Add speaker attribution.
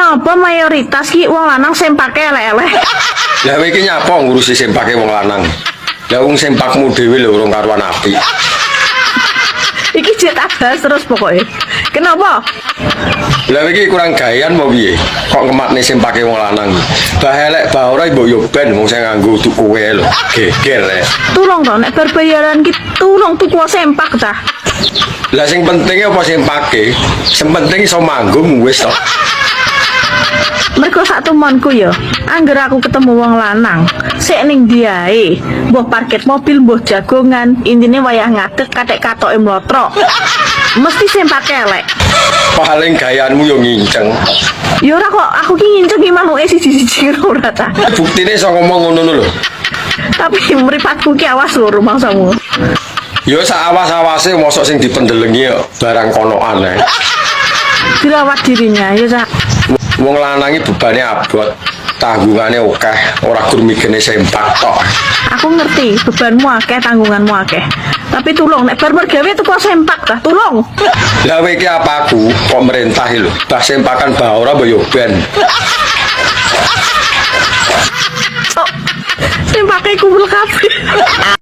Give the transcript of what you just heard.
Speaker 1: Kenapa mayoritas ki wong lanang sempake elek-elek?
Speaker 2: Lah kowe iki nyapa ngurusi sempake wong lanang? Lah wong sempakmu dhewe lho urung karuan apik.
Speaker 1: Iki cetak bahas terus pokoknya. Kenapa?
Speaker 2: Lah iki kurang gayan mau piye? Kok ngematne sempake wong lanang? Bah elek bah ora mbok yo ben wong sing nganggo tuku kowe lho. Geger ya.
Speaker 1: Tulung to nek berbayaran ki tulung tuku sempak ta.
Speaker 2: Lah sing penting apa sempake? Sing penting iso manggung wis to.
Speaker 1: Mergo sak tumonku ya, angger aku ketemu wong lanang, sik ning diae, mbah parkir mobil, mbah jagongan, intine wayah ngadeg katek katoke mlotrok. Mesti sempake elek.
Speaker 2: Paling gayanmu yo nginceng.
Speaker 1: Ya ora kok, aku ki nginceng ki manuke siji-siji ora ta.
Speaker 2: Buktine iso ngomong ngono lho.
Speaker 1: Tapi mripatku ki awas lho rumangsamu.
Speaker 2: Yo sak awas-awase mosok sing dipendelengi barang konoan ae.
Speaker 1: Dirawat dirinya ya Cak.
Speaker 2: Wong lanang iki bebane abot, tanggungane akeh, ora gur mikirne sempak tok.
Speaker 1: Aku ngerti bebanmu akeh, tanggunganmu akeh. Tapi tulung nek bar mergawe tuku sempak ta, tulung.
Speaker 2: Lah kowe iki apa aku kok merintah lho. Bah sempakan bah ora mbok yo ben.
Speaker 1: Oh, sempake kumpul kabeh.